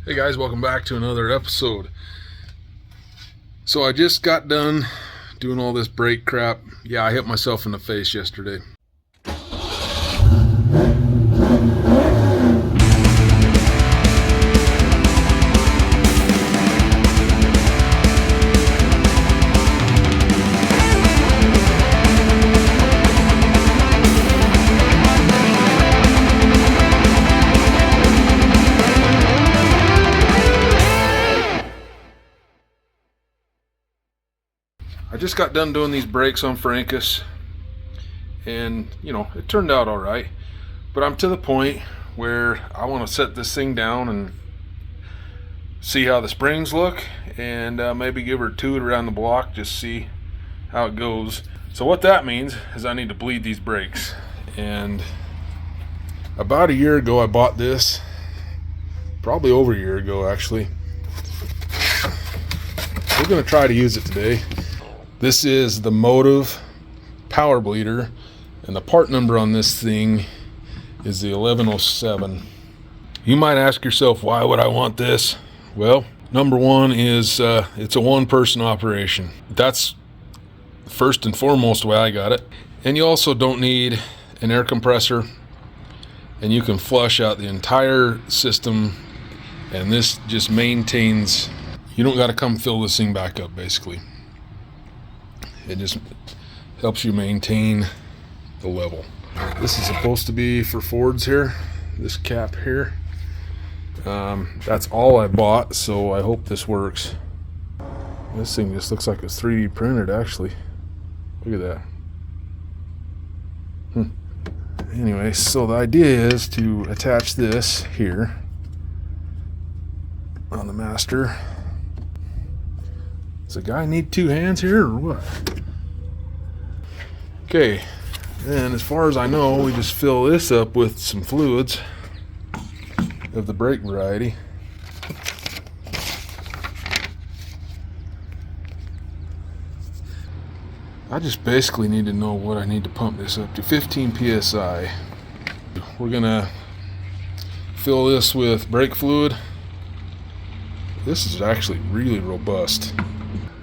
Hey guys, welcome back to another episode. So I just got done doing all this brake crap. Yeah, I hit myself in the face yesterday. I just got done doing these brakes on Frankus, and it turned out all right, but I'm to the point where I want to set this thing down and see how the springs look, and maybe give her a toot around the block, just see how it goes. So what that means is I need to bleed these brakes, and about a year ago I bought this, probably over a year ago actually. We're going to try to use it today. This is the Motive power bleeder, and the part number on this thing is the 1107. You might ask yourself, why would I want this? Well, number one is it's a one-person operation. That's first and foremost why I got it. And you also don't need an air compressor, and you can flush out the entire system, and this just maintains. You don't got to come fill this thing back up, basically. It just helps you maintain the level. This is supposed to be for Fords here, this cap here. That's all I bought, so I hope this works. This thing just looks like it's 3D printed, actually. Look at that. Anyway, so the idea is to attach this here on the master. Does the guy need two hands here or what? Okay, and as far as I know, we just fill this up with some fluids of the brake variety. I just basically need to know what I need to pump this up to. 15 psi. We're gonna fill this with brake fluid. This is actually really robust.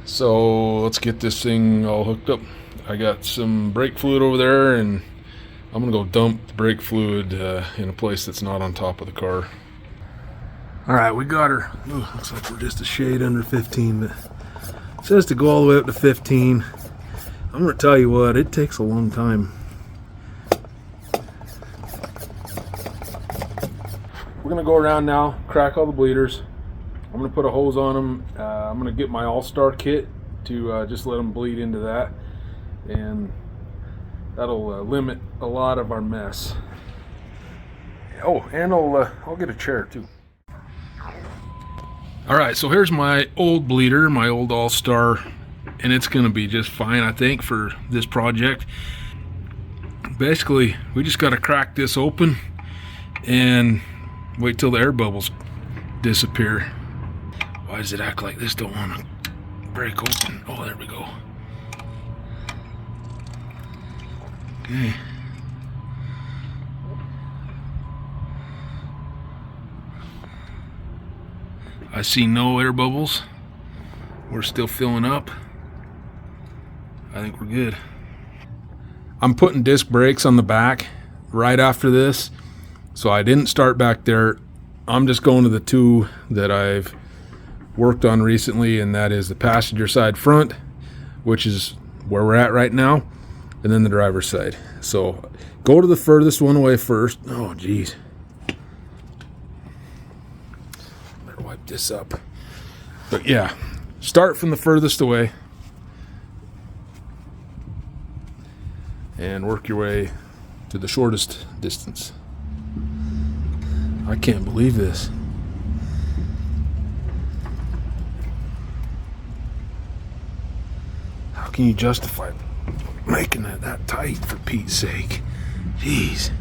So let's get this thing all hooked up. I got some brake fluid over there, and I'm gonna go dump the brake fluid in a place that's not on top of the car. All right, we got her. Ooh, looks like we're just a shade under 15, but it says to go all the way up to 15. I'm gonna tell you what, it takes a long time. We're gonna go around now, crack all the bleeders. I'm gonna put a hose on them. I'm gonna get my All-Star kit to just let them bleed into that, and that'll limit a lot of our mess. Oh, and I'll get a chair too. All right, so here's my old bleeder, my old All-Star, and it's gonna be just fine, I think, for this project. Basically, we just gotta crack this open and wait till the air bubbles disappear. Why does it act like this don't want to break open? Oh, there we go. Okay. I see no air bubbles. We're still filling up. I think we're good. I'm putting disc brakes on the back right after this, so I didn't start back there. I'm just going to the two that I've worked on recently, and that is the passenger side front, which is where we're at right now, and then the driver's side. So go to the furthest one away first. Oh geez, better wipe this up. But yeah, start from the furthest away and work your way to the shortest distance. I can't believe this. How can you justify making it that tight, for Pete's sake? Jeez.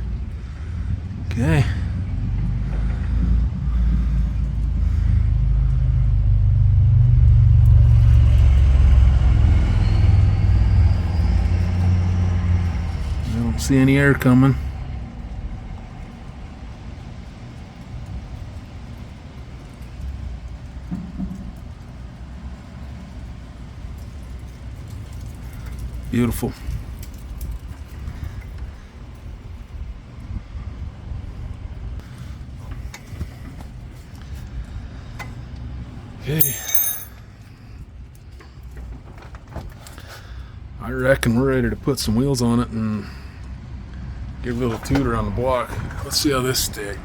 Okay. I don't see any air coming. Beautiful. Okay. I reckon we're ready to put some wheels on it and give it a little toot around the block. Let's see how this stick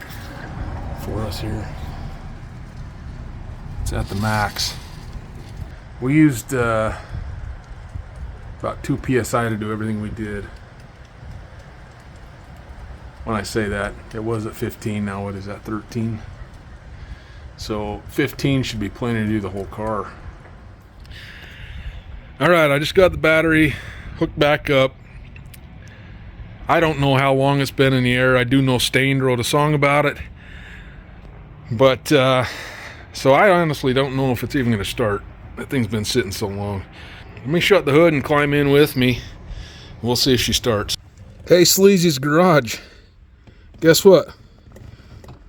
for us here. It's at the max. We used about 2 psi to do everything we did. When I say that, it was at 15, now it is at 13. So 15 should be plenty to do the whole car. Alright, I just got the battery hooked back up. I don't know how long it's been in the air. I do know Stained wrote a song about it. But, so I honestly don't know if it's even going to start. That thing's been sitting so long. Let me shut the hood and climb in with me. We'll see if she starts. Hey, Sleazy's Garage. Guess what?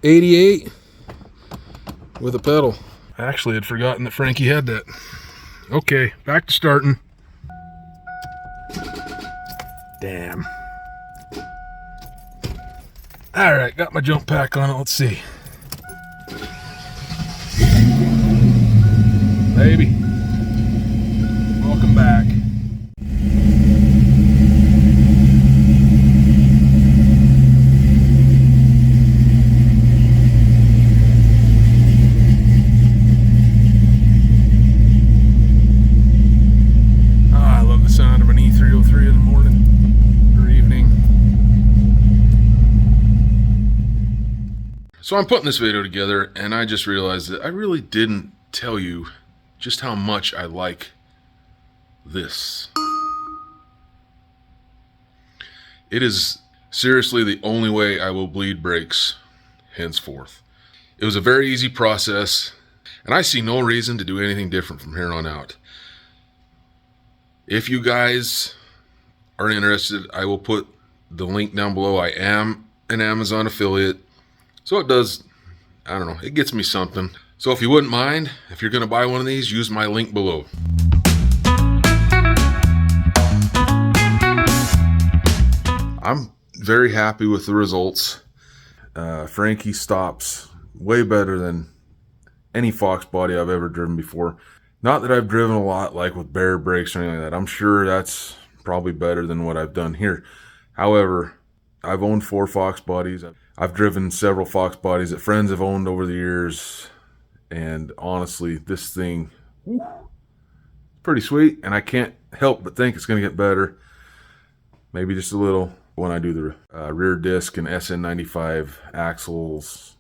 88 with a pedal. I actually had forgotten that Frankie had that. Okay, back to starting. Damn. Alright, got my jump pack on it. Let's see. Baby. Welcome back. I love the sound of an E303 in the morning or evening. So I'm putting this video together and I just realized that I really didn't tell you just how much I like this. It is seriously the only way I will bleed brakes henceforth. It was a very easy process, and I see no reason to do anything different from here on out. If you guys are interested, I will put the link down below. I am an Amazon affiliate, so it does, I don't know, it gets me something. So if you wouldn't mind, if you're going to buy one of these, use my link below. I'm very happy with the results. Frankie stops way better than any Fox body I've ever driven before. Not that I've driven a lot like with bare brakes or anything like that. I'm sure that's probably better than what I've done here. However, I've owned 4 Fox bodies. I've driven several Fox bodies that friends have owned over the years. And honestly, this thing, whew, pretty sweet. And I can't help but think it's going to get better. Maybe just a little when I do the rear disc and SN95 axles.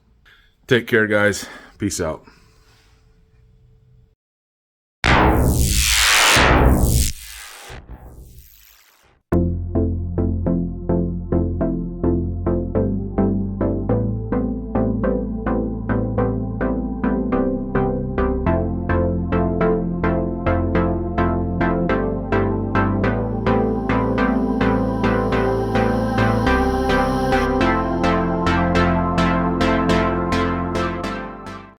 Take care, guys. Peace out.